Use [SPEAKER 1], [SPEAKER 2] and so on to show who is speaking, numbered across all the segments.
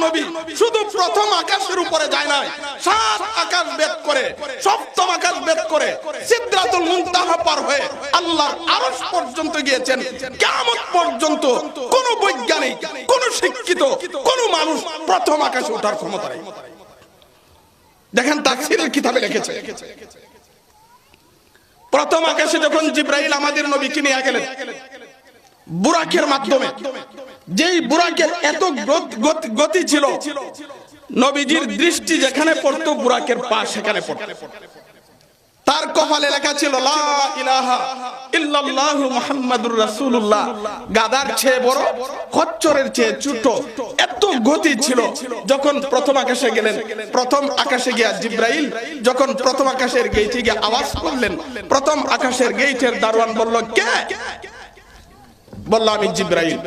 [SPEAKER 1] নবী শুধু প্রথম আকাশের উপরে যায় না, 7 আকাশ ভেদ করে, সপ্তম আকাশ ভেদ করে সিদরাতুল মুনতাহা পার হয়ে আল্লাহর আরশ পর্যন্ত গিয়েছেন। কিয়ামত পর্যন্ত কোন বৈজ্ঞানিক, কোন শিক্ষিত, কোন মানুষ প্রথম আকাশে ওঠার ক্ষমতা নেই। দেখেন তাফসীরের কিতাবে লিখেছে, প্রথম আকাশে যখন জিবরাইল আমাদের নবীকে নিয়ে গেলেন বুরাকের মাধ্যমে, যেই বুরাকের এত গতি ছিল, নবীজির দৃষ্টি যেখানে পড়তো বুরাকের পা সেখানে পড়তো। তার কপালে লেখা ছিল লা ইলাহা ইল্লাল্লাহু মুহাম্মাদুর রাসূলুল্লাহ। গাদার চেয়ে বড়, খচ্চরের চেয়ে ছোট, এত গতি ছিল। যখন প্রথম আকাশে গেলেন, প্রথম আকাশে গিয়া জিবরাইল যখন প্রথম আকাশের গেটে গিয়ে আওয়াজ করলেন, প্রথম আকাশের গেটের দারোয়ান বলল, কে? বলল, আমি জিবরাইল।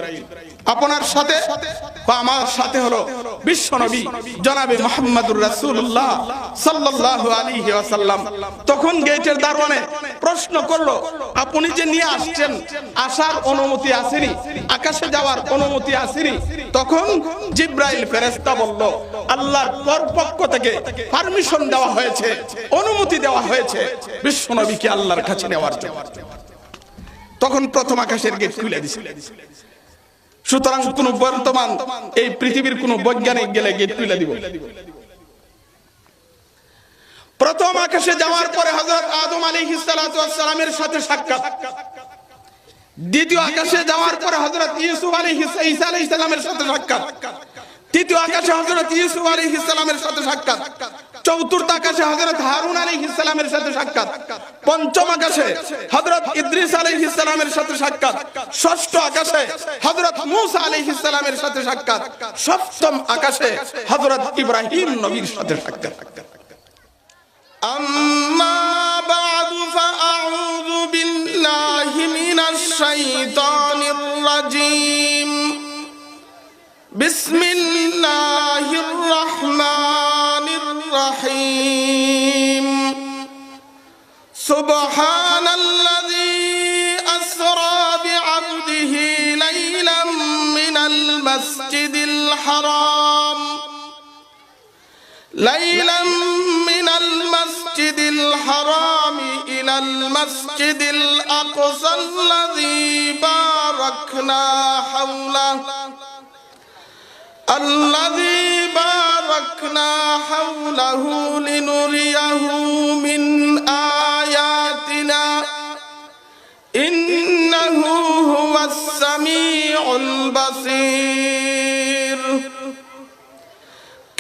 [SPEAKER 1] আপনার সাথে? আমার সাথে হলো বিশ্বনবী জনাবে মুহাম্মাদুর রাসূলুল্লাহ সাল্লাল্লাহু আলাইহি ওয়াসাল্লাম। তখন গেটের দারোয়ানে প্রশ্ন করলো, আপনি যে নিয়ে আসছেন, আসার অনুমতি আসেনি, আকাশে যাওয়ার অনুমতি আসেনি? তখন জিবরাইল ফেরেশতা বলল, আল্লাহর পক্ষ থেকে পারমিশন দেওয়া হয়েছে, অনুমতি দেওয়া হয়েছে বিশ্বনবীকে আল্লাহর কাছে নেওয়ার জন্য। তখন প্রথম আকাশের গেট খুলে দিয়েছে। সুতরাং কোন বর্তমান এই পৃথিবীর কোন বৈজ্ঞানিক গেলে গেট খুলে দিব। প্রথম আকাশে যাওয়ার পরে হযরত আদম আলাইহিস সালাতু ওয়াস সালামের সাথে সাক্ষাৎ। দ্বিতীয় আকাশে যাওয়ার পরে হযরত ইউসুফ ঈসা আলাইহিস সালামের সাথে সাক্ষাৎ। তৃতীয় আকাশে হযরত ইউসুফ আলাইহিস সালামের সাথে সাক্ষাৎ। চতুর্থ আকাশে হযরত হারুন আলাইহিস সালামের সাথে সাক্ষাৎ। পঞ্চম আকাশে হযরত ইদ্রিস আলাইহিস সালামের সাথে সাক্ষাৎ। ষষ্ঠ আকাশে হযরত মূসা আলাইহিস সালামের সাথে সাক্ষাৎ। সপ্তম আকাশে হযরত ইব্রাহিম নবীর সাথে সাক্ষাৎ। আম্মা বা'দু ফাআউযু বিল্লাহি মিনাশ শাইতানির রাজীম। বিসমিল্লাহির রাহমানির রহিম। সুবহানাল্লাযী আসরা বি'আবদিহি লাইলাম মিনাল মাসজিদিল হারাম ইলাল মাসজিদিল আকসাল্লাযী বারাকনা হাওলাহু লিনুরিয়াহু মিন আয়াতিনা ইন্নাহু হুয়াস সামিউল বাসীর।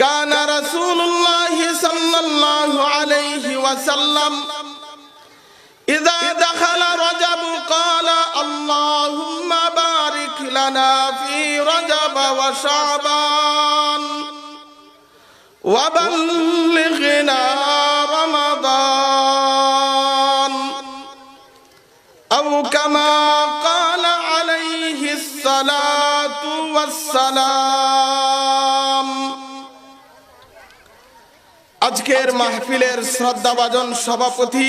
[SPEAKER 1] কানা রাসূলুল্লাহ সাল্লাল্লাহু আলাইহি ওয়াসাল্লাম ইযা দাখালা রাজাব ক্বালা আল্লাহুম্মা বারিক লানা ফি রাজাব ওয়া শাবান ওয়া বাল্লিগনা রমাদান আও কামা ক্বালা আলাইহিস সালাতু ওয়াস সালাম। আজকের মাহফিলের শ্রদ্ধাভাজন সভাপতি,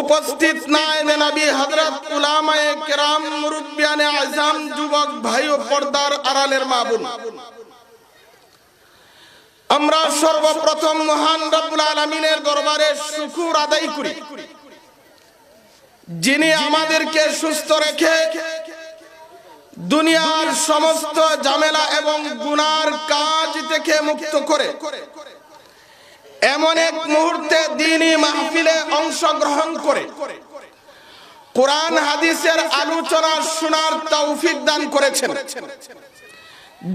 [SPEAKER 1] উপস্থিত নায়েবে নবী হযরত উলামায়ে কেরাম, মুরব্বিয়ানে আযম, যুবক ভাই ও পর্দার আড়ালের মা বোন, আমরা সর্বপ্রথম মহান রব্বুল আলামিনের দরবারে শুকর আদায় করি, যিনি আমাদেরকে সুস্থ রেখে দুনিয়ার সমস্ত ঝামেলা এবং গুনার কাজ থেকে মুক্ত করে এমন এক মুহূর্তে দ্বীনি মাহফিলে অংশগ্রহণ করে কোরআন হাদিসের আলোচনা শোনার তৌফিক দান করেছেন।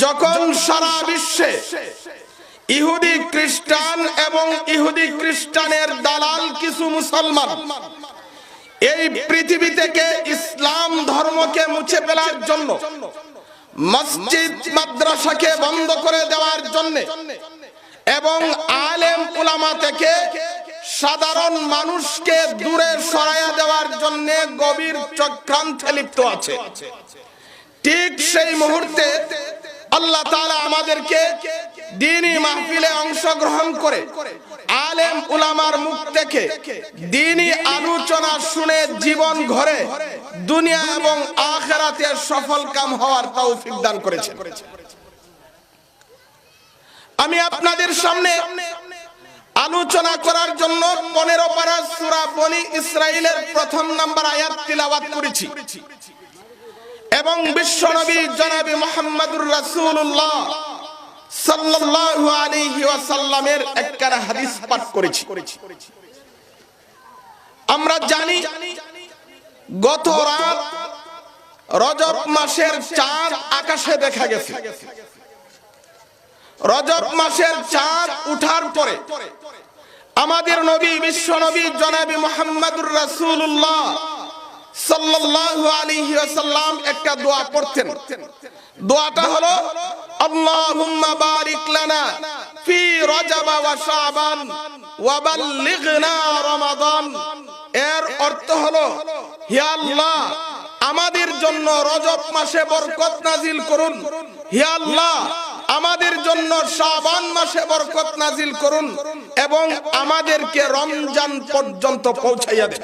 [SPEAKER 1] যখন সারা বিশ্বে ইহুদি খ্রিস্টান এবং ইহুদি খ্রিস্টানের দালাল কিছু মুসলমান এই পৃথিবী থেকে ইসলাম ধর্মকে মুছে ফেলার জন্য, মসজিদ মাদ্রাসাকে বন্ধ করে দেওয়ার জন্য এবং আলেম উলামা থেকে সাধারণ মানুষকে দূরে সরাইয়া দেওয়ার জন্য গভীর চক্রান্তে লিপ্ত আছে, ঠিক সেই মুহূর্তে আল্লাহ তাআলা আমাদেরকে দ্বীনি মাহফিলে অংশগ্রহণ করে আলেম উলামার মুখ থেকে দ্বীনি আলোচনা শুনে জীবন ঘরে দুনিয়া এবং আখিরাতে সফল কাম হওয়ার তৌফিক দান করেছেন। আমি আপনাদের সামনে আলোচনা করার জন্য 15 পারা সূরা বনি ইসরাইলের প্রথম নাম্বার আয়াত তিলাওয়াত করেছি এবং বিশ্বনবী জনাবে মুহাম্মদুর রাসূলুল্লাহ সাল্লাল্লাহু আলাইহি ওয়াসাল্লামের একখানা হাদিস পাঠ করেছি। আমরা জানি গত রাত রজব মাসের চাঁদ আকাশে দেখা গেছে। রজব মাসের চাঁদ উঠার পরে আমাদের নবী বিশ্বনবী জনাবে মুহাম্মদুর রাসূলুল্লাহ সাল্লাল্লাহু আলাইহি ওয়াসাল্লাম একটা দোয়া পড়তেন। দোয়াটা হলো আল্লাহুম্মা বারিক লানা ফি রজব ওয়া শাবান ওয়া বাল্লিগনা রমাদান। এর অর্থ হলো, হে আল্লাহ, আমাদের জন্য রজব মাসে বরকত নাজিল করুন। হে আল্লাহ, আমাদের জন্য শাবান মাসে বরকত নাজিল করুন এবং আমাদেরকে রমজান পর্যন্ত পৌঁছাইয়া দেন।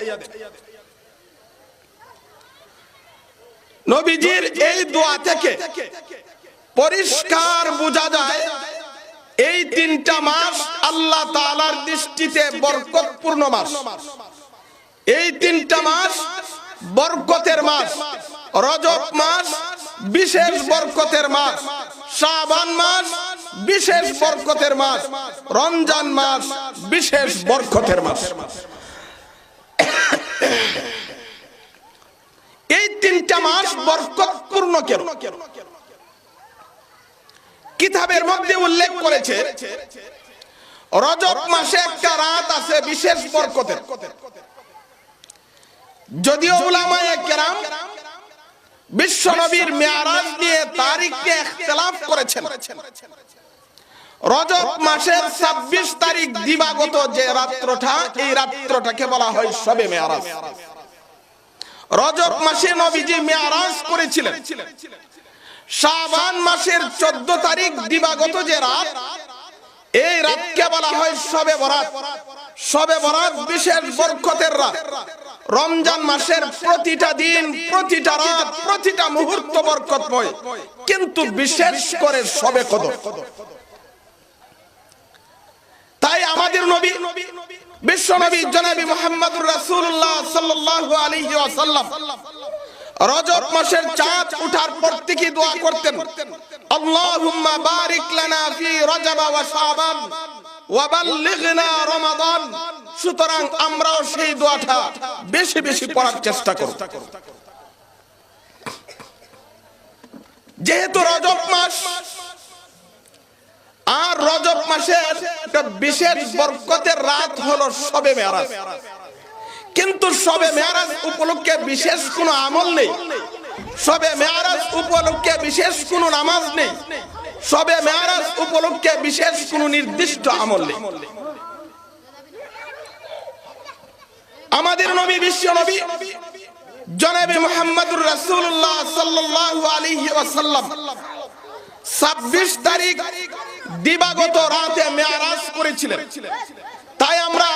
[SPEAKER 1] নবীজির এই দোয়া থেকে পরিষ্কার বোঝা যায় এই 3টা মাস আল্লাহ তাআলার দৃষ্টিতে বরকতপূর্ণ মাস। এই 3টা মাস বরকতের মাস। রজব মাস বিশেষ বরকতের মাস, শাবান মাস বিশেষ বরকতের মাস, রমজান মাস বিশেষ বরকতের মাস। এই 3টা মাস বরকতপূর্ণ কেন? কিতাবের মধ্যে উল্লেখ করেছে রজব মাসে একটা রাত আছে বিশেষ বরকতের। যদিও উলামায়ে কেরাম বিশ্বনবীর মেরাজ নিয়ে তারিখ নিয়ে ইখতিলাফ করেছেন। রজব মাসের 26 তারিখ দিবাগত যে রাত্রটা, এই রাত্রটাকে বলা হয় শবে মেরাজ। রজব মাসে নবীজি মেরাজ করেছিলেন। শাবান মাসের 14 তারিখ দিবাগত যে রাত, এই রাতকে বলা হয় শবে বরাত। শবে বরাত বিশেষ বরকতের রাত। রমজান মাসের প্রতিটা দিন, প্রতিটা রাত, প্রতিটা মুহূর্ত বরকতময়, কিন্তু বিশেষ করে শবে কদর। তাই আমাদের নবী বিশ্বনবী জনাবে মুহাম্মদুর রাসূলুল্লাহ সাল্লাল্লাহু আলাইহি ওয়াসাল্লাম রজব মাসের চাঁদ ওঠার পর থেকে দোয়া করতেন, আল্লাহুম্মা বারিক লানা ফি রজব ওয়া শাবান ওয়া বাল্লিগনা রমাদান। সুতরাং আমরাও সেই দোয়াটা বেশি বেশি পড়ার চেষ্টা করব। যেহেতু রজব মাস আর রজব মাসের একটা বিশেষ বরকতের রাত হলো শবে মেরাজ, কিন্তু শবে মেরাজ উপলক্ষে বিশেষ কোনো আমল নেই। শবে মেরাজ উপলক্ষে বিশেষ কোনো নামাজ নেই। শবে মেরাজ উপলক্ষে বিশেষ কোনো নির্দিষ্ট আমল নেই। আমাদের নবী বিশ্ব নবী জনাবে মুহাম্মদুর রাসূলুল্লাহ সাল্লাল্লাহু আলাইহি ওয়াসাল্লাম 26 তারিখ দিবাগত রাতে মেরাজ করেছিলেন। তাই আমরা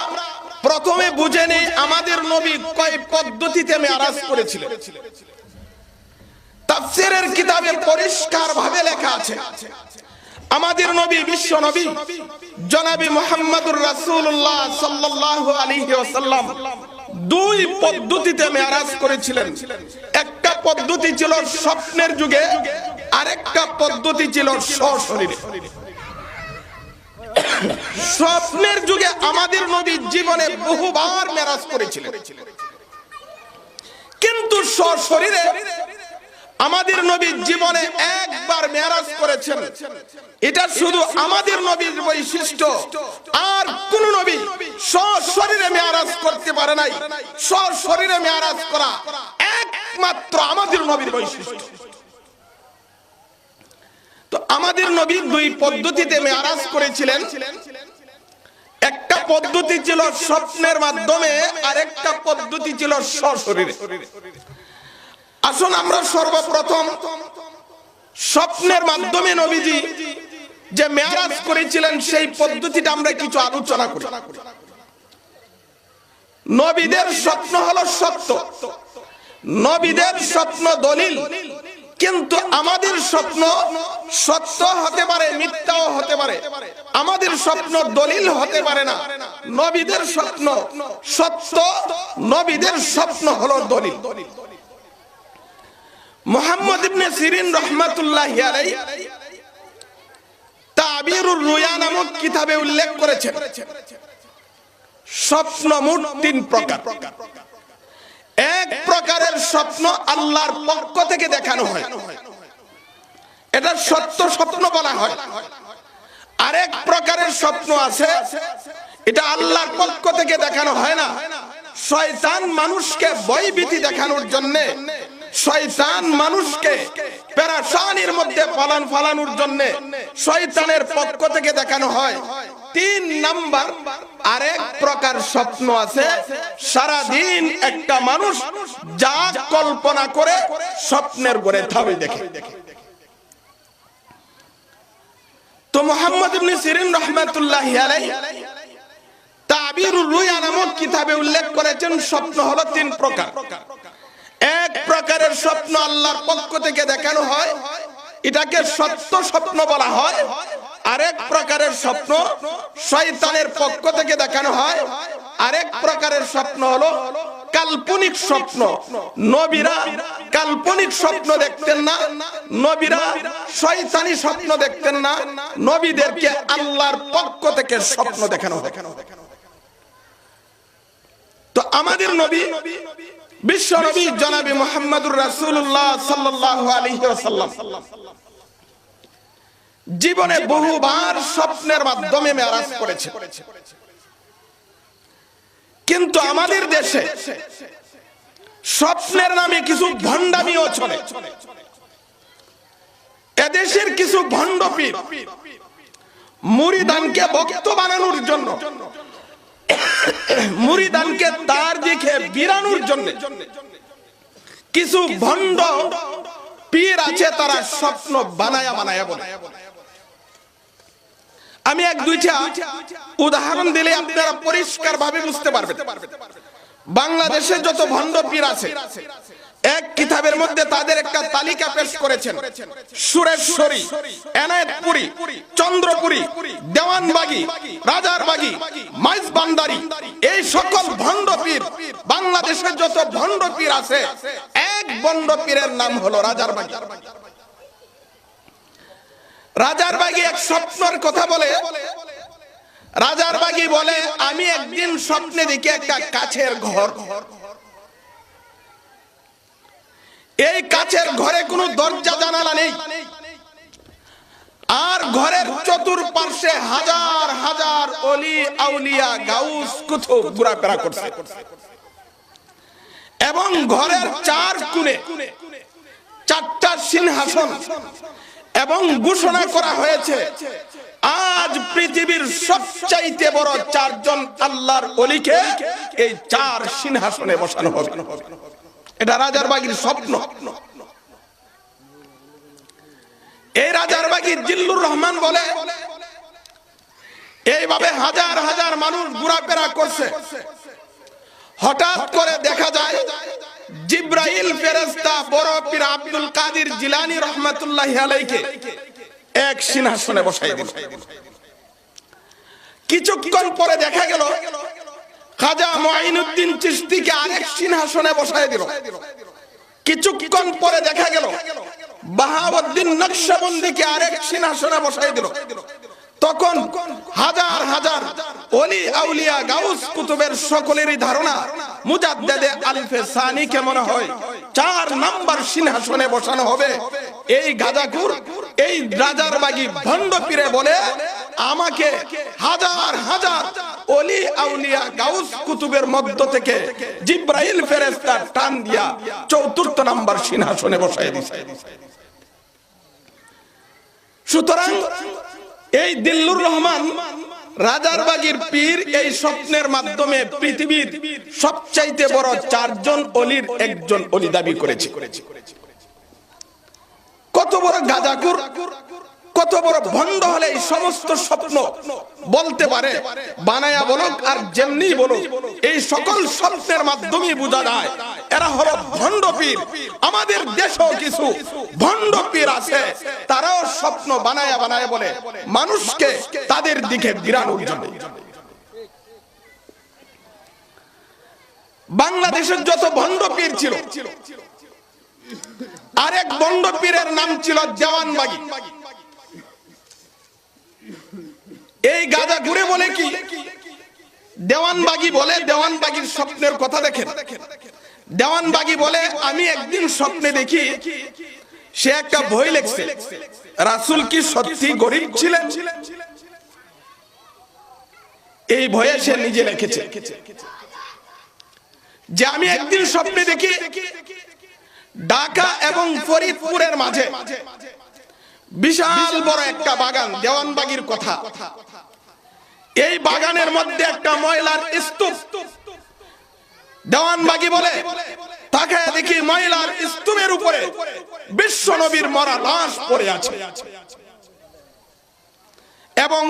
[SPEAKER 1] প্রথমে বুঝে নেই আমাদের নবী কয় পদ্ধতিতে মেরাজ করেছিলেন। তাফসীরের কিতাবে পরিষ্কার ভাবে লেখা আছে আমাদের নবী বিশ্ব নবী জনাবে মুহাম্মদুর রাসূলুল্লাহ সাল্লাল্লাহু আলাইহি ওয়াসাল্লাম 2 পদ্ধতিতে মেরাজ করেছিলেন। একটা পদ্ধতি ছিল স্বপ্নের যুগে, আরেকটা পদ্ধতি ছিল সশরীরে। স্বপ্নের যুগে আমাদের নবী জীবনে বহুবার মেরাজ করেছিলেন, কিন্তু সশরীরে আমাদের নবী জীবনে একবার মেরাজ করেছেন। এটা শুধু আমাদের নবীর বৈশিষ্ট্য, আর কোন নবী সশরীরে মেরাজ করতে পারে নাই। সশরীরে মেরাজ করা একমাত্র আমাদের নবীর বৈশিষ্ট্য। তো আমাদের নবী 2 পদ্ধতিতে মেরাজ করেছিলেন। একটা পদ্ধতি ছিল স্বপ্নের মাধ্যমে, আর একটা পদ্ধতি ছিল সশরীরে। আসুন আমরা সর্বপ্রথম স্বপ্নের মাধ্যমে নবীজি যে মেরাজ করেছিলেন সেই পদ্ধতিটা আমরা কিছু আলোচনা করি। নবীদের স্বপ্ন হলো সত্য, নবীদের স্বপ্ন দলিল, কিন্তু আমাদের স্বপ্ন সত্য হতে পারে, মিথ্যাও হতে পারে, আমাদের স্বপ্ন দলিল হতে পারে না। নবীদের স্বপ্ন সত্য, নবীদের স্বপ্ন হলো দলিল। মুহাম্মদ ইবনে সিরিন রাহমাতুল্লাহি আলাইহি তাবিরুর রুয়া নামক কিতাবে উল্লেখ করেছেন স্বপ্ন মোট তিন প্রকার। এক প্রকারের স্বপ্ন আল্লাহর পক্ষ থেকে দেখানো হয়, এটা সত্য স্বপ্ন বলা হয়। আরেক প্রকারের স্বপ্ন আছে, এটা আল্লাহর পক্ষ থেকে দেখানো হয় না, শয়তান মানুষকে ভয়ভীতি দেখানোর জন্য, শয়তান মানুষকে পেরেশানির মধ্যে ফালানোর জন্য শয়তানের পক্ষ থেকে দেখানো হয়। তিন নাম্বার আরেক প্রকার স্বপ্ন আছে, সারা দিন একটা মানুষ যা কল্পনা করে স্বপ্নের ঘরে তাই দেখে। তো মুহাম্মদ ইবনে সিরিন রাহমাতুল্লাহি আলাইহি তাবিরুর রুয়া নামক কিতাবে উল্লেখ করেছেন স্বপ্ন হলো তিন প্রকার। এক প্রকারের স্বপ্ন আল্লাহর পক্ষ থেকে দেখানো হয়, এটাকে সত্য স্বপ্ন বলা হয়। আরেক প্রকারের স্বপ্ন শয়তানের পক্ষ থেকে দেখানো হয়। আরেক প্রকারের স্বপ্ন হলো কাল্পনিক স্বপ্ন। নবীরা কাল্পনিক স্বপ্ন দেখতেন না, নবীরা শয়তানি স্বপ্ন দেখতেন না, নবীদেরকে আল্লাহর পক্ষ থেকে স্বপ্ন দেখানো হয়। তো আমাদের নবী বিশ্ব নবী জনাবে মুহাম্মদুর রাসূলুল্লাহ সাল্লাল্লাহু আলাইহি ওয়াসাল্লাম জীবনে বহুবার স্বপ্নের মাধ্যমে মেরাজ করেছে। কিন্তু আমাদের দেশে স্বপ্নের নামে কিছু ভণ্ডামিও চলে। এদেশের কিছু ভণ্ড পীর মুরিদানকে ভক্ত বানানোর জন্য, মুরিদানকে তার দিকে বিরানোর জন্য কিছু ভণ্ড পীর আছে, তারা স্বপ্ন বানায়া বলে। আমি এক দুইটা উদাহরণ দিলে আপনারা পরিষ্কার ভাবে বুঝতে পারবেন। বাংলাদেশে যত ভণ্ড পীর আছে, এক কিতাবের মধ্যে তাদের একটা তালিকা পেশ করেছেন। সুরেশ্বরী, এনায়েতপুরী, চন্দ্রপুরী, দেওয়ানবাগী, রাজারবাগী, মাইজবান্দারি, এই সকল ভণ্ড পীর, বাংলাদেশের যত ভণ্ড পীর আছে, এক ভণ্ড পীরের নাম হলো রাজারবাগী। রাজারবাগী এক স্বপ্নের কথা বলে। রাজারবাগী বলে, আমি একদিন স্বপ্নে দেখি একটা কাচের ঘর, এই কাচের ঘরে কোনো দরজা জানালা নেই, আর ঘরের চতুর্পার্শ্বে হাজার হাজার ওলি আউলিয়া গাউস কুতুব ঘোরাফেরা করছে, এবং ঘরের চার কোণে চারটা সিংহাসন, এবং ঘোষণা করা হয়েছে আজ পৃথিবীর সবচাইতে বড় চারজন আল্লাহর ওলিকে এই চার সিংহাসনে বসানো হবে। এটা রাজারবাগীর স্বপ্ন। এই রাজারবাগী জিল্লুর রহমান বলে, এইভাবে হাজার হাজার মানুষ ঘোরাফেরা করছে। হঠাৎ করে দেখা যায় জিব্রাইল ফেরেশতা বড় পীর আব্দুল কাদের জিলানী রাহমাতুল্লাহি আলাইহিকে এক সিংহাসনে বসাই দিল। কিছুক্ষণ পরে দেখা গেল খাজা মুঈনুদ্দিন চিশতিকে আরেক সিংহাসনে বসাই দিল। কিছুক্ষণ পরে দেখা গেল বাহাউদ্দিন নকশবন্দিকে আরেক সিংহাসনে বসাই দিল। তখন হাজার হাজার ওলি আউলিয়া গাউস কুতুবের সকলেরই ধারণা মুজাদ্দেদে আলফে সানিকে মনে হয় 4 নাম্বার সিংহাসনে বসানো হবে। এই গাজাকুর, এই রাজারবাগী ভণ্ড পীরে বলে, আমাকে হাজার হাজার ওলি আউলিয়া গাউস কুতুবের মধ্য থেকে জিব্রাইল ফেরেশতা টান দিয়া 4র্থ নাম্বার সিংহাসনে বসায় দিয়েছে। সুতরাং এই দিল্লুর রহমান রাজারবাগীর পীর এই স্বপ্নের মাধ্যমে পৃথিবীর সবচাইতে বড় 4 জন ওলির একজন ওলি দাবি করেছে। কত বড় গাজাকুর, কত বড় ভণ্ড হলে এই সমস্ত স্বপ্ন বলতে পারে? বানায়া বলুক আর যেমনি বলুক, এই সকল স্বপ্নের মাধ্যমে বোঝা যায় এরা হলো ভণ্ড পীর। আমাদের দেশেও কিছু ভণ্ড পীর আছে, তারাও স্বপ্ন বানায়া বানায়া বলে মানুষকে তাদের দিকে ঘিরানোর জন্য। বাংলাদেশের যত ভণ্ড পীর ছিল, আরেক ভণ্ড পীরের নাম ছিল দেওয়ানবাগী। এই গাদা ঘুরে বলে কি দেওয়ানবাগী বলে, দেওয়ানবাগীর স্বপ্নের কথা দেখেন। দেওয়ানবাগী বলে আমি একদিন স্বপ্নে দেখি সে একটা বই লিখছে, রাসূল কি সত্যি গরীব ছিলেন? এই বইয়ে সে নিজে লিখেছে যে আমি একদিন স্বপ্নে দেখি ঢাকা এবং ফরিদপুরের মাঝে বিশাল বড় একটা বাগান, দেওয়ানবাগীর কথা। এই বাগানের মধ্যে একটা ময়লার স্তূপ। দেওয়ানবাগী বলে তাকায় দেখি ময়লার স্তূপের উপরে বিশ্ব নবীর মরা লাশ পড়ে আছে এবং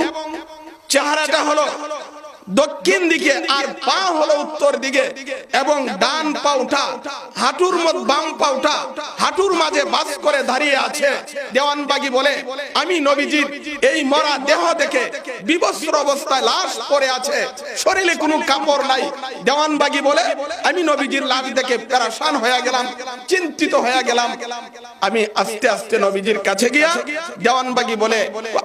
[SPEAKER 1] চেহারাটা হলো দক্ষিণ দিকে আর পা হলো উত্তর দিকে এবং ডান পাউটা হাঁটুর মধ্যে, বাম পাউটা হাঁটুর মাঝে বাস করে দাঁড়িয়ে আছে। দেওয়ানবাগী বলে আমি নবীজির এই মরা দেহ দেখে বিবস্ত্র অবস্থায় লাশ পড়ে আছে, শরীরে কোনো কাপড় নাই। দেওয়ানবাগী বলে আমি নবীজির লাশ দেখে পেরেশান হয়ে গেলাম, চিন্তিত হয়ে গেলাম। আমি আস্তে আস্তে নবীজির কাছে গিয়া দেওয়ানবাগী বলে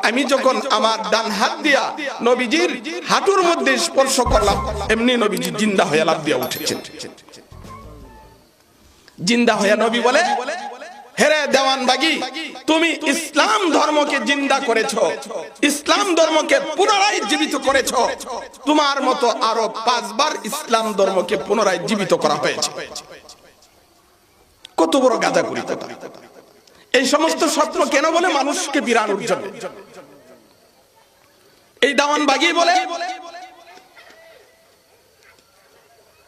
[SPEAKER 1] আমি যখন আমার ডান হাত দিয়া নবীজির হাঁটুর মধ্যে স্পর্শ করলাম, এমনি নবীজি জিন্দা হয়ে লাফ দিয়ে উঠেছেন। জিন্দা হয়ে নবী বলে হেরে দেওয়ানবাগী, তুমি ইসলাম ধর্মকে জিন্দা করেছো, ইসলাম ধর্মকে পুনরায় জীবিত করেছো। তোমার মতো আরো 5 বার ইসলাম ধর্মকে পুনরায় জীবিত করা হয়েছে। কত বড় গাঁজাখুরি কথা! এই সমস্ত স্বপ্ন কেন বলে? মানুষকে বিরানোর জন্য। এই দেওয়ানবাগী বলে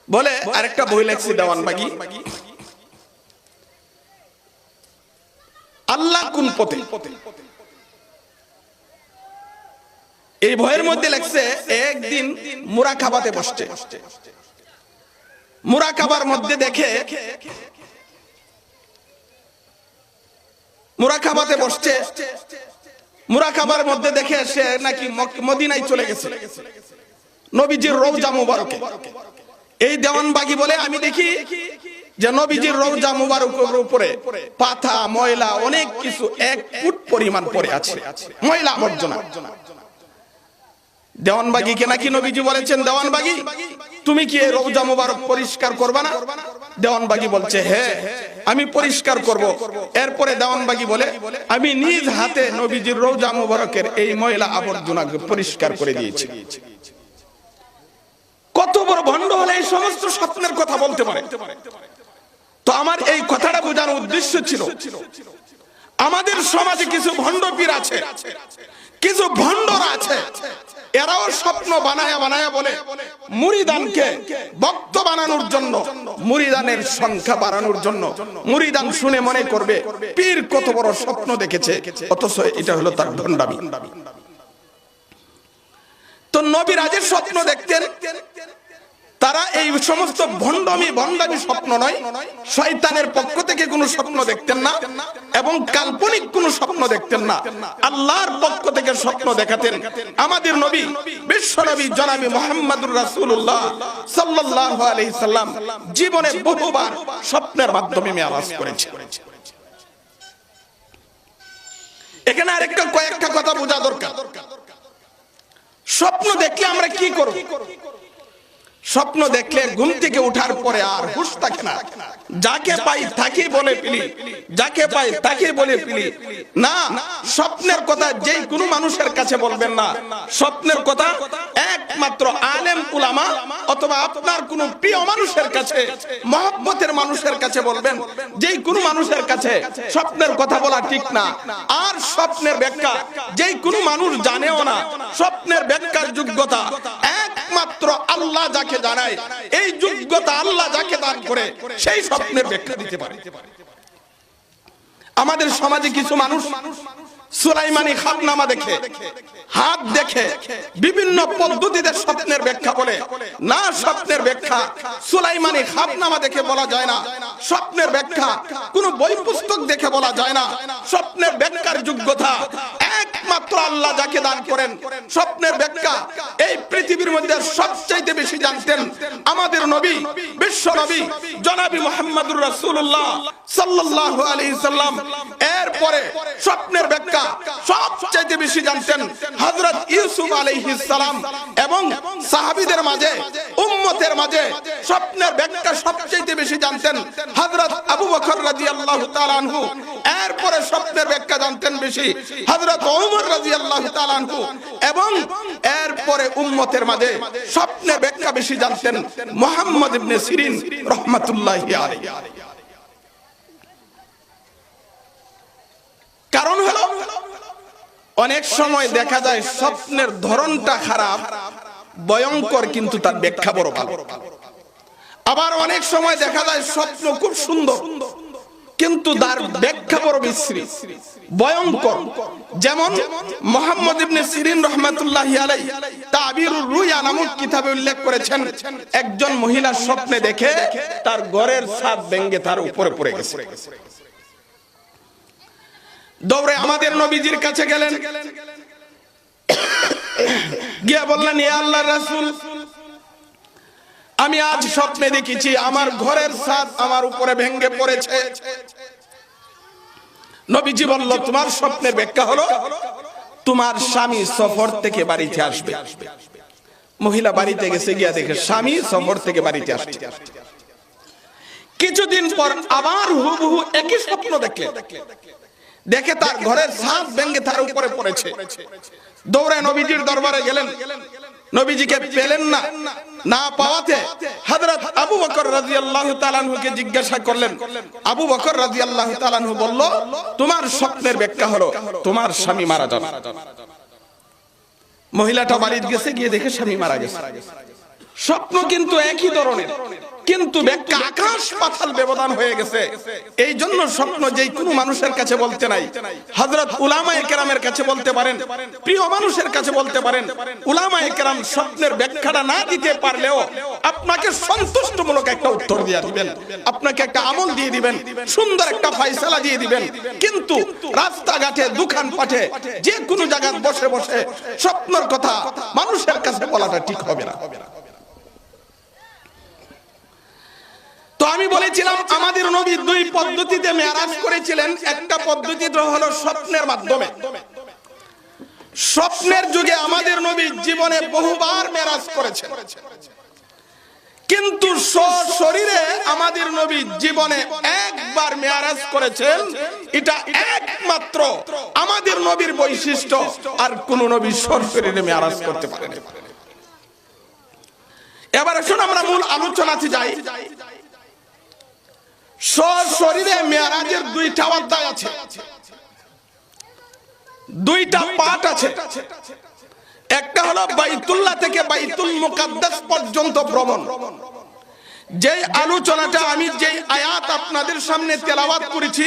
[SPEAKER 1] বলে আরেকটা বই লেখছি দেওয়ানবাগী, আল্লাহ কোন পথে। এই বইয়ের মধ্যে লেখছে একদিন মুরাকাবাতে বসছে, মুরাকাবার মধ্যে দেখে, মুরাকাবাতে বসছে, মুরাকাবার মধ্যে দেখে সে নাকি মদিনায় চলে গেছে, নবীজির রওজা মুবারকে। এই দেওয়ানবাগী বলে আমি দেখি যে নবীজির রওজা মুবারকের উপরে পাতা ময়লা অনেক কিছু 1 ফুট পরিমাণ পড়ে আছে, ময়লা আবর্জনা। দেওয়ানবাগীকে নাকি নবীজি বলেছেন দেওয়ানবাগী তুমি কি এই রওজা মুবারক পরিষ্কার করবে না? দেওয়ানবাগী বলছে হ্যাঁ আমি পরিষ্কার করব। এরপরে দেওয়ানবাগী বলে আমি নিজ হাতে নবীজির রওজা মুবারকের এই ময়লা আবর্জনাকে পরিষ্কার করে দিয়েছি। কত বড় ভণ্ড হলে এই সমস্ত স্বপ্নের কথা বলতে পারে? তো আমার এই কথাটা বোঝানোর উদ্দেশ্য ছিল আমাদের সমাজে কিছু ভণ্ড পীর আছে, কিছু ভণ্ডরা আছে, এরাও স্বপ্ন বানায়া বানায়া বলে মুরিদানকে ভক্ত বানানোর জন্য, মুরিদানের সংখ্যা বাড়ানোর জন্য। মুরিদান শুনে মনে করবে পীর কত বড় স্বপ্ন দেখেছে, অথচ এটা হলো তার ভণ্ডামি। তো নবীরা যে স্বপ্ন দেখতেন তারা এই সমস্ত ভণ্ডামি স্বপ্ন নয়, শয়তানের পক্ষ থেকে কোনো স্বপ্ন দেখতেন না এবং কাল্পনিক কোনো স্বপ্ন দেখতেন না, আল্লাহর পক্ষ থেকে স্বপ্ন দেখাতেন। আমাদের নবী বিশ্ব নবী জনাবি মুহাম্মদুর রাসূলুল্লাহ সাল্লাল্লাহু আলাইহি সাল্লাম জীবনে বহুবার স্বপ্নের মাধ্যমে মেরাজ করেছেন। এখানে আরেকটা কয়েকটা কথা বোঝা দরকার। স্বপ্ন দেখলে আমরা কি করব? স্বপ্ন দেখলে ঘুম থেকে ওঠার পরে আর হুঁশ থাকে না, যাকে পাই তাকে বলে ফেলি, যাকে পাই তাকে বলে ফেলি। না, স্বপ্নের কথা যেই কোনো মানুষের কাছে বলবেন না। স্বপ্নের কথা একমাত্র আলেম উলামা অথবা আপনার কোনো প্রিয় মানুষের কাছে, মহব্বতের মানুষের কাছে বলবেন। যেই কোনো মানুষের কাছে স্বপ্নের কথা বলা ঠিক না। আর স্বপ্নের ব্যাখ্যা যেই কোনো মানুষ জানেও না। স্বপ্নের ব্যাখ্যার যোগ্যতা একমাত্র আল্লাহ যাকে জানায়, এই যোগ্যতা আল্লাহ যাকে দান করে সেই স্বপ্নের ব্যাখ্যা দিতে পারে। আমাদের সমাজে কিছু মানুষ সুলাইমানি খাতনামা দেখে, হাত দেখে, বিভিন্ন পদ্ধতিতে স্বপ্নের ব্যাখ্যা বলে না। স্বপ্নের ব্যাখ্যা সুলাইমানি খাতনামা দেখে বলা যায় না। স্বপ্নের ব্যাখ্যা কোন বই পুস্তক দেখে বলা যায় না। স্বপ্নের ব্যাখ্যার যোগ্যতা একমাত্র আল্লাহ যাকে দান করেন। স্বপ্নের ব্যাখ্যা এই পৃথিবীর মধ্যে সবচাইতে বেশি জানতেন আমাদের নবী, বিশ্ব নবী জনাবি মুহাম্মদুর রাসূলুল্লাহ সাল্লাল্লাহু আলাইহি সাল্লাম। এরপরে স্বপ্নের ব্যাখ্যা সবচাইতে বেশি জানতেন হযরত ইউসুফ আলাইহিস সালাম এবং সাহাবীদের মাঝে, উম্মতের মাঝে স্বপ্নের ব্যাখ্যা সবচাইতে বেশি জানতেন হযরত আবু বকর রাদিয়াল্লাহু তাআলা আনহু। এরপরে স্বপ্নের ব্যাখ্যা জানতেন বেশি হযরত ওমর রাদিয়াল্লাহু তাআলা আনহু এবং এরপরে উম্মতের মাঝে স্বপ্নের ব্যাখ্যা বেশি জানতেন মুহাম্মদ ইবনে সিরিন রাহমাতুল্লাহি আলাইহি। কারণ হলো অনেক সময় দেখা যায় স্বপ্নের ধরনটা খারাপ, ভয়ঙ্কর, কিন্তু তার ব্যাখ্যা বড় ভালো। আবার অনেক সময় দেখা যায় স্বপ্ন খুব সুন্দর কিন্তু তার ব্যাখ্যা বড় বিশ্রী, ভয়ঙ্কর। যেমন মুহাম্মদ ইবনে সিরিন রাহমাতুল্লাহি আলাইহি তাবিরুর রুয়া নামক কিতাবে উল্লেখ করেছেন, একজন মহিলা স্বপ্নে দেখে তার ঘরের ছাদ ভেঙে তার উপরে পড়ে গেছে। দৌড়ে আমাদের নবীজির কাছে গেলেন, গিয়ে বললেন, ইয়া আল্লাহর রাসূল, আমি আজ স্বপ্নে দেখেছি আমার ঘরের ছাদ আমার উপরে ভেঙে পড়েছে। নবীজি বলল, তোমার স্বপ্নের ব্যাখ্যা হলো তোমার স্বামী সফর থেকে বাড়িতে আসবে। মহিলা বাড়িতে গেছে, গিয়া দেখে স্বামী সফর থেকে বাড়িতে আসছে। কিছুদিন পর আবার হুবহু একই স্বপ্ন দেখে তার ঘরের ছাদ ভেঙে তার উপরে পড়েছে। দৌড়ে নবীজির দরবারে গেলেন, নবীজিকে পেলেন না। না পাওয়াতে হযরত আবু বকর রাদিয়াল্লাহু তাআলা আনহুকে জিজ্ঞাসা করলেন। আবু বকর রাদিয়াল্লাহু তাআলা আনহু বলল, তোমার স্বপ্নের ব্যাখ্যা হলো তোমার স্বামী মারা যাবে। মহিলাটা বাড়িতে গেছে, গিয়ে দেখে স্বামী মারা গেছে। স্বপ্ন কিন্তু একই ধরনের, কিন্তু ব্যাখ্যা আকাশ পাতাল ব্যবধান হয়ে গেছে। এই জন্য স্বপ্ন যেই কোনো মানুষের কাছে বলতে নাই। হযরত উলামায়ে কেরামের কাছে বলতে পারেন, প্রিয় মানুষের কাছে বলতে পারেন। উলামায়ে কেরাম স্বপ্নের ব্যাখ্যাটা না দিতে পারলেও আপনাকে সন্তুষ্টমূলক একটা উত্তর দিয়ে দিবেন, আপনাকে একটা আমল দিয়ে দিবেন, সুন্দর একটা ফয়সালা দিয়ে দিবেন। কিন্তু রাস্তাঘাটে, দোকানপাটে, যে কোনো জায়গায় বসে বসে স্বপ্নের কথা মানুষের কাছে বলাটা ঠিক হবে না। তো আমি বলেছিলাম আমাদের নবী দুই পদ্ধতিতে মেরাজ করেছিলেন। একটা পদ্ধতি হলো স্বপ্নের মাধ্যমে। স্বপ্নের যুগে আমাদের নবী জীবনে বহুবার মেরাজ করেছেন, কিন্তু সশরীরে আমাদের নবী জীবনে একবার মেরাজ করেছেন। এটা একমাত্র আমাদের নবীর বৈশিষ্ট্য, আর কোন নবী সশরীরে মেরাজ করতে পারেন। এবার আসুন আমরা মূল আলোচনাতে যাই। সশরীরে মেরাজের দুইটা অধ্যায় আছে, দুইটা পাঠ আছে। একটা হলো বাইতুল্লাহ থেকে বাইতুল মুকাদ্দাস পর্যন্ত ভ্রমণ। যেই আলোচনাটা আমি যেই আয়াত আপনাদের সামনে তেলাওয়াত করেছি,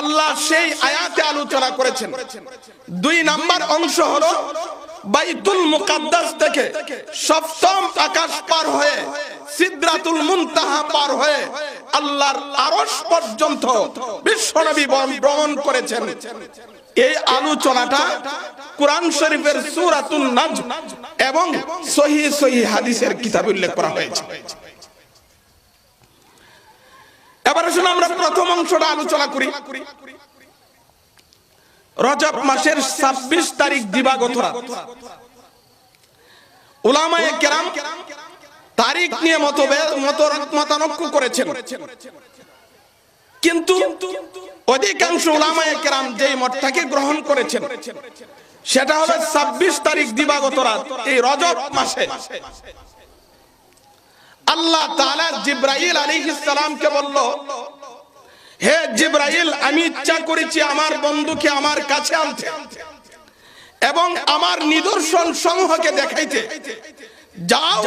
[SPEAKER 1] আল্লাহ সেই আয়াতে আলোচনা করেছেন। দুই নাম্বার অংশ হলো বাইতুল মুকাদ্দাস থেকে সপ্তম আকাশ পার হয়ে সিদরাতুল মুনতাহা পার হয়ে আল্লাহর আরশ পর্যন্ত বিশ্বনবী ভ্রমণ করেছেন। এই আলোচনাটা কুরআন শরীফের সূরাতুন নাজম এবং সহিহ সহিহ হাদিসের কিতাবে উল্লেখ করা হয়েছে। এবার আসুন আমরা প্রথম অংশটা আলোচনা করি। রজব মাসের 26 তারিখ দিবাগত রাত উলামায়ে কেরাম তারিখ নিয়ে মতানক্য করেছেন, কিন্তু অধিকাংশ উলামায়ে কেরাম যেই মতটাকে গ্রহণ করেছেন সেটা হলো 26 তারিখ দিবাগত রাত এই রজব মাসে আল্লাহ তাআলা জিবরাইল আলাইহিস সালামকে বলল, হে জিবরাইল, আমি ইচ্ছা করেছি আমার বন্ধুকে আমার কাছে আনতে এবং আমার নিদর্শন সমূহকে দেখাইতে। যাও,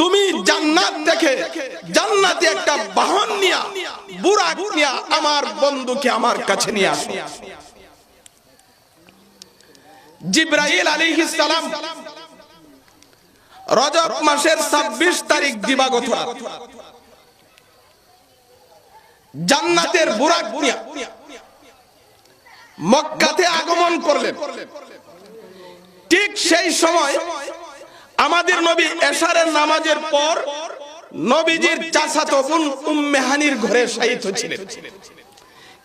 [SPEAKER 1] তুমি জান্নাত থেকে জান্নাতে একটা বাহন নিয়া, বুরাক নিয়া আমার বন্ধুকে আমার কাছে নিয়ে আসো। জিবরাইল আলাইহিস সালাম রজব মাসের 26 তারিখ দিবাগত রাত জান্নাতের বুরাক নিয়ে মক্কাতে আগমন করলেন। ঠিক সেই সময় আমাদের নবী এশারের নামাজের পর নবীজির চাচাতো বোন উম্মে হানির ঘরে শায়িত ছিলেন।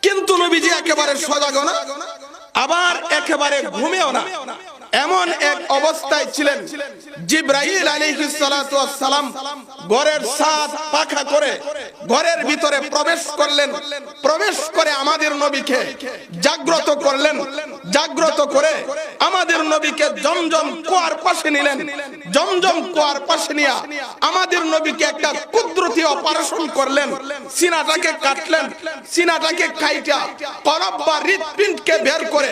[SPEAKER 1] কিন্তু নবীজি একেবারে সজাগ না, আবার একেবারে ঘুমেও না, এমন এক অবস্থায় ছিলেন। জিবরাইল আলাইহিস সালাতু ওয়াস সালাম ঘরের ছাদ পাখা করে ঘরের ভিতরে প্রবেশ করলেন। প্রবেশ করে আমাদের নবীকে জাগ্রত করলেন। জাগ্রত করে আমাদের নবীকে জমজম কুয়ার পাশে নিলেন। জমজম কুয়ার পাশে নিয়ে আমাদের নবীকে একটা কুদরতি অপারেশন করলেন। সিনাটাকে কাটলেন। সিনাটাকে কাইটা কলব বা হৃৎপিণ্ডকে বের করে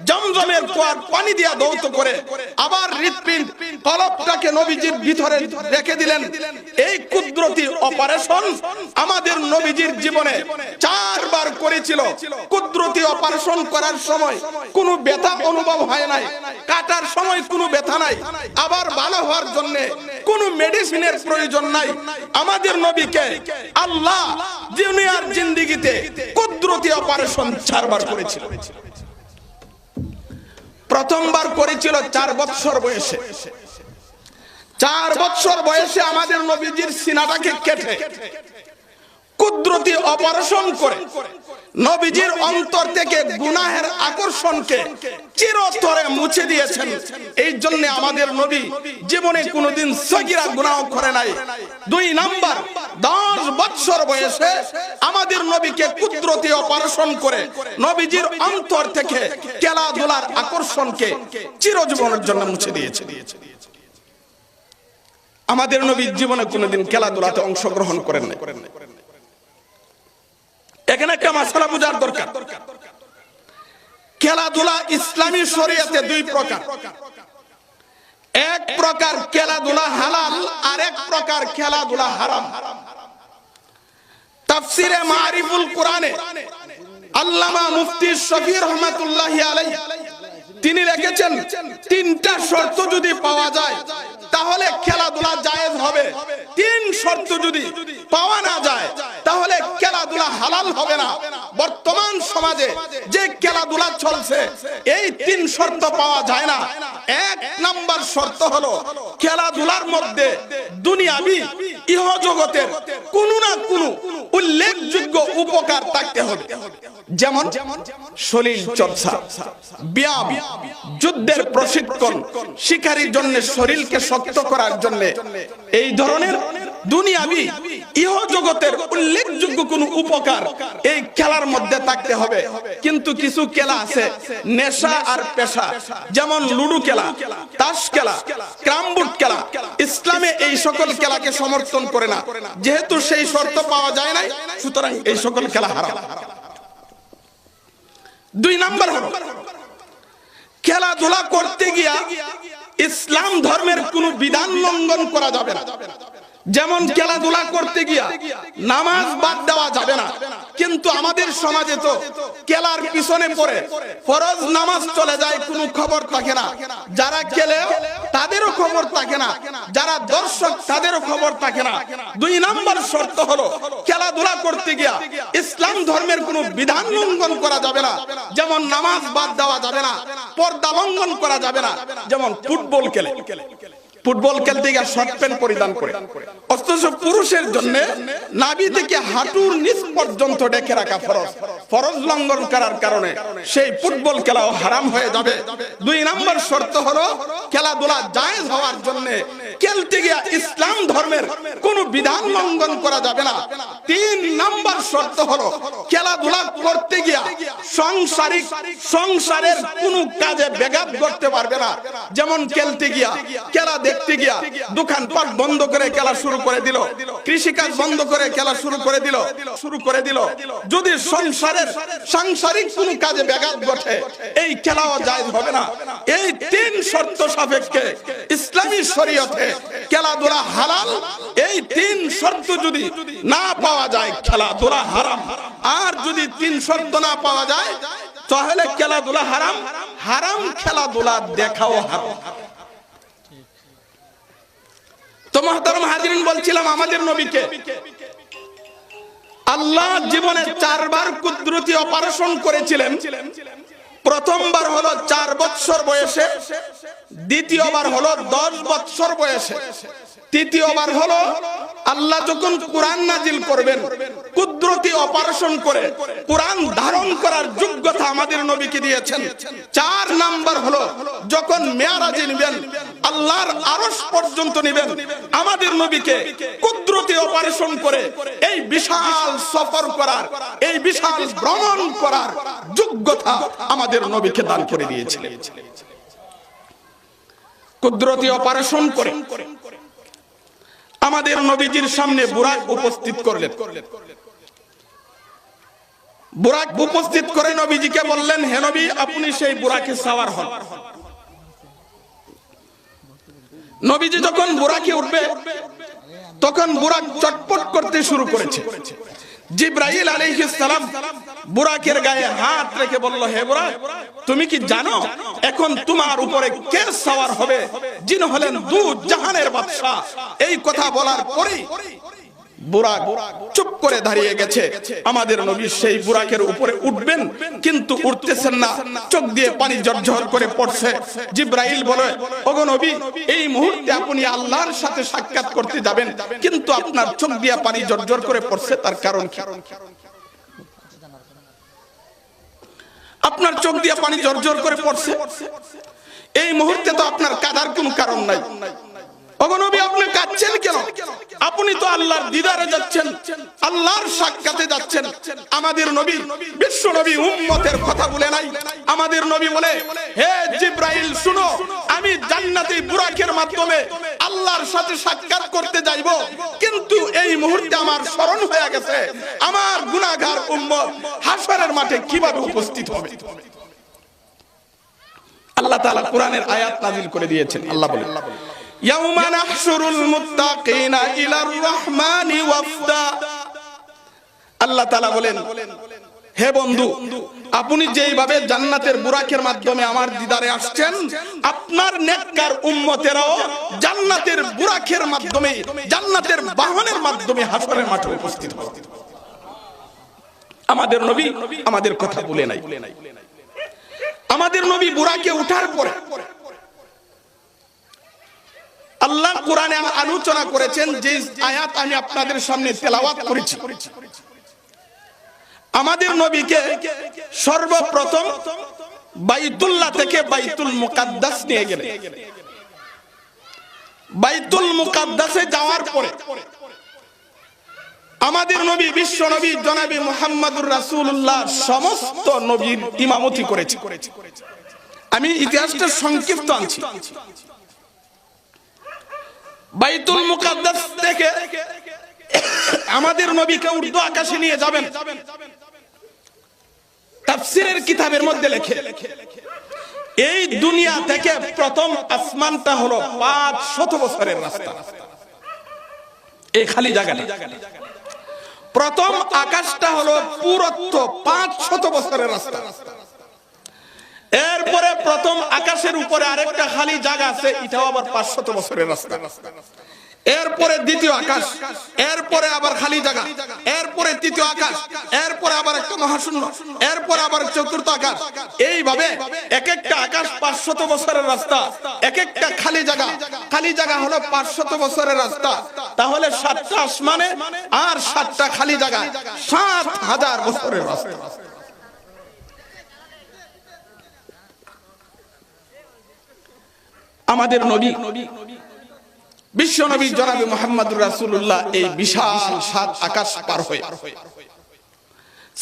[SPEAKER 1] জমজমের কুয়ার পানি দিয়া দৌত করে আবার হৃৎপিণ্ড কলবটাকে নবীজির ভিতরে রেখে দিলেন। এই কুদরতি অপারেশন আমাদের নবীজির জীবনে 4 বার করেছিল। কুদরতি অপারেশন করার সময় কোনো ব্যথা অনুভব হয় নাই, কাটার সময় কোনো ব্যথা নাই, আবার ভালো হওয়ার জন্য কোনো মেডিসিনের প্রয়োজন নাই। আমাদের নবীকে আল্লাহ দুনিয়ার জিন্দেগিতে কুদরতি অপারেশন 4 বার করেছিল। প্রথমবার করেছিল 4 বছর বয়সে। 4 বছর বয়সে আমাদের নবীজির সিনাটাকে কেটে কুদরতি অপারেশন করে নবীজির অন্তর থেকে গুনাহের আকর্ষণকে চিরতরে মুছে দিয়েছেন। এই জন্য আমাদের নবী জীবনে কোনোদিন সগীরা গুনাহ করে নাই। 2 নাম্বার 10 বছর বয়সে আমাদের নবীকে কুদরতি অপারেশন করে নবীজির অন্তর থেকে খেলাধুলার আকর্ষণকে চিরজীবনের জন্য মুছে দিয়েছে। আমাদের নবী জীবনে কোনোদিন খেলাধুলাতে অংশগ্রহণ করেন না। এখানে একটা মাসআলা বুঝার দরকার। খেলাধুলা ইসলামী শরীয়তে 2 প্রকার। এক প্রকার খেলাধুলা হালাল, আর এক প্রকার খেলাধুলা হারাম। তাফসিরে মারিফুল কোরআনে আল্লামা মুফতি শফি রহমাতুল্লাহি আলাইহি তিনি লিখেছেন 3টা শর্ত যদি পাওয়া যায় তাহলে খেলাধুলা জায়েজ হবে। 3 শর্ত যদি পাওয়া না যায় তাহলে খেলাধুলা হালাল হবে না। বর্তমান সমাজে যে খেলাধুলা চলছে এই 3 শর্ত পাওয়া যায় না। 1 নাম্বার শর্ত হলো খেলাধুলার মধ্যে দুনিয়াবি ইহজগতের কোনো না কোনো উল্লেখযোগ্য উপকার থাকতে হবে। যেমন শরীর চর্চা, ব্যায়াম, যুদ্ধের প্রশিক্ষণ, শিকারীর জন্য শরীরকে শক্ত করার জন্য এই ধরনের দুনিয়াবি ইহজগতের উল্লেখযোগ্য কোনো উপকার এই খেলার মধ্যে থাকতে হবে। কিন্তু কিছু খেলা আছে নেশা আর পেশা, যেমন লুডো খেলা, তাস খেলা, ক্যারামবোর্ড খেলা। ইসলামে এই সকল খেলাকে সমর্থন করে না। যেহেতু সেই শর্ত পাওয়া যায় না, সুতরাং এই সকল খেলা হারাম। 2 নাম্বার হলো খেলাধুলা করতে গিয়া ইসলাম ধর্মের কোনো বিধান লঙ্ঘন করা যাবে না। যেমন খেলাধুলা করতে গিয়া নামাজ বাদ দেওয়া যাবে না। কিন্তু আমাদের সমাজে তো খেলার পিছনে পড়ে ফরজ নামাজ চলে যায়, কোনো খবর থাকে না। যারা খেলে তাদেরও খবর থাকে না, যারা দর্শক তাদেরও খবর থাকে না। 2 নাম্বার শর্ত হলো খেলাধুলা করতে গিয়া ইসলাম ধর্মের কোনো বিধান লঙ্ঘন করা যাবে না। যেমন নামাজ বাদ দেওয়া যাবে না, পর্দা লঙ্ঘন করা যাবে না। যেমন ফুটবল খেলে, ফুটবল খেলতে গিয়ে শর্ট প্যান্ট পরিধান করে, অথচ পুরুষের জন্য নাভি থেকে হাঁটুর নিচ পর্যন্ত ঢেকে রাখা ফরজ। ফরজ লঙ্ঘন করার কারণে সেই ফুটবল খেলাও হারাম হয়ে যাবে। 2 নাম্বার শর্ত হলো খেলাধুলা জায়েজ হওয়ার জন্য খেলতে গিয়ে ইসলাম ধর্মের কোনো বিধান লঙ্ঘন করা যাবে না। 3 নাম্বার শর্ত হলো খেলাধুলা করতে গিয়া সংসারের কোনো কাজে ব্যাঘাত করতে পারবে না। যেমন খেলতে গিয়া, খেলা দেখতে গিয়া দোকানপাট বন্ধ করে খেলা শুরু করে দিল, কৃষিকাজ বন্ধ করে খেলা শুরু করে দিল। যদি সাংসারিক কোনো কাজে ব্যাঘাত ঘটে এই খেলাও জায়েজ হবে না। এই 3 শর্ত সাপেক্ষে ইসলামী শরীয়তে খেলাধুলা হালাল। এই 3 শর্ত যদি না পাওয়া যায় খেলাধুলা হারাম। আর যদি 3 শর্ত না পাওয়া যায় তাহলে খেলাধুলা হারাম, হারাম খেলাধুলা দেখাও হারাম। তো মুহতারাম হাজিরিন, বলছিলাম আমাদের নবীকে আল্লাহ জীবনে 4 বার কুদরতি অপারেশন করেছিলেন। প্রথমবার হলো 4 বছর বয়সে, দ্বিতীয়বার হলো 10 বছর বয়সে, তৃতীয়বার হলো আল্লাহ যখন কোরআন নাজিল করবেন কুদরতি অপারেশন করে কোরআন ধারণ করার যোগ্যতা আমাদের নবীকে দিয়েছেন। 4 নাম্বার হলো যখন মেরাজে নেবেন, আল্লাহর আরশ পর্যন্ত নেবেন, আমাদের নবীকে কুদরতি অপারেশন করে এই বিশাল সফর করার, এই বিশাল ভ্রমণ করার যোগ্যতা আমাদের নবীকে দান করে দিয়েছিলেন। কুদরতি অপারেশন করে আমাদের নবীজির সামনে বুরাক উপস্থিত করলেন। বুরাক উপস্থিত করে নবীজিকে বললেন, হে নবী, আপনি সেই বুরাকে সাওয়ার হন। নবীজি যখন বুরাকে উঠবে তখন বুরাক চটপট করতে শুরু করেছে। জিবরাইল আলাইহিস সালাম বুরাকের গায়ে হাত রেখে বলল, হে বুরাক, তুমি কি জানো এখন তোমার উপরে কে সওয়ার হবে? যিনি হলেন দু জাহানের বাদশা। এই কথা বলার পরেই বুরাক চুপ করে দাঁড়িয়ে গেছে। আমাদের নবী সেই বুরাকের উপরে উঠবেন, কিন্তু উঠতেছেন না, চোখ দিয়ে পানি ঝরঝর করে পড়ছে। জিবরাইল বলে, ওগো নবী, এই মুহূর্তে আপনি আল্লাহর সাথে সাক্ষাৎ করতে যাবেন, কিন্তু আপনার চোখ দিয়ে পানি ঝরঝর করে পড়ছে, তার কারণ কি? আপনার চোখ দিয়ে পানি ঝরঝর করে পড়ছে, এই মুহূর্তে তো আপনার কাঁদার কোনো কারণ নাই। ওগো নবী, আপনি কাঁদছেন কেন? আপনি তো আল্লাহর দিদারে যাচ্ছেন, আল্লাহর সাক্ষাতে যাচ্ছেন। আমাদের নবী, বিশ্ব নবী উম্মতের কথা বলে নাই। আমাদের নবী বলে, হে জিবরাইল, শুনো, আমি জান্নাতে বুরাকের মাধ্যমে আল্লাহর সাথে সাক্ষাৎ করতে যাইব, কিন্তু এই মুহূর্তে আমার স্মরণ হয়ে গেছে আমার গুনাহগার উম্মত হাশরের মাঠে কিভাবে উপস্থিত হবে। আল্লাহ তাআলা কোরআনের আয়াত নাযিল করে দিয়েছেন। আল্লাহ বলেন, ইয়াউমা নাহশুরুল মুত্তাকিনা ইলার রহমানি ওয়াফদা। আল্লাহ তাআলা বলেন, হে বন্ধু, আপনি যেইভাবে জান্নাতের বুরাকের মাধ্যমে আমার দিদারে আসছেন, আপনার নেককার উম্মতেরাও জান্নাতের বুরাকের মাধ্যমে, জান্নাতের বাহনের মাধ্যমে হাশরের মাঠে উপস্থিত হবে। আমাদের নবী আমাদের কথা বলে নাই। আমাদের নবী বুরাকে ওঠার পরে আল্লাহ কোরআনে আলোচনা করেছেন, যে আয়াত আমি আপনাদের সামনে তেলাওয়াত করেছি। আমাদের নবীকে সর্বপ্রথম বাইতুল্লাহ থেকে বাইতুল মুকাদ্দাস নিয়ে গেলেন। বাইতুল মুকাদ্দাসে যাওয়ার পরে আমাদের নবী, বিশ্ব নবী জনাবে মুহাম্মদুর রাসূলুল্লাহ সমস্ত নবীর ইমামতি করেছে। আমি ইতিহাসটা সংক্ষিপ্ত আনছি। বাইতুল মুকাদ্দাস থেকে আমাদের নবীকে উর্দু আকাশে নিয়ে যাবেন। তাফসীরের কিতাবের মধ্যে লেখে, এই দুনিয়া থেকে প্রথম আসমানটা হলো 500 বছরের রাস্তা। এই খালি জায়গাটা, প্রথম আকাশটা হলো পুরুত্ব 500 বছরের রাস্তা। এরপরে প্রথম আকাশের উপরে আরেকটা খালি জায়গা আছে, এটাও আবার 500 বছরের রাস্তা। এরপরে দ্বিতীয় আকাশ, এরপরে আবার খালি জায়গা, এরপরে তৃতীয় আকাশ, এরপরে আবার একটা মহাশূন্য, এরপরে আবার চতুর্থ আকাশ। এইভাবে এক একটা আকাশ 500 বছরের রাস্তা, এক একটা খালি জায়গা, খালি জায়গা হলো 500 বছরের রাস্তা। তাহলে 7টা আসমানে আর 7টা খালি জায়গা, 7000 বছরের রাস্তা। আমাদের নবী, বিশ্ব নবী জনাবে মুহাম্মদুর রাসূলুল্লাহ এই বিশাল 7 আকাশ পার হয়ে,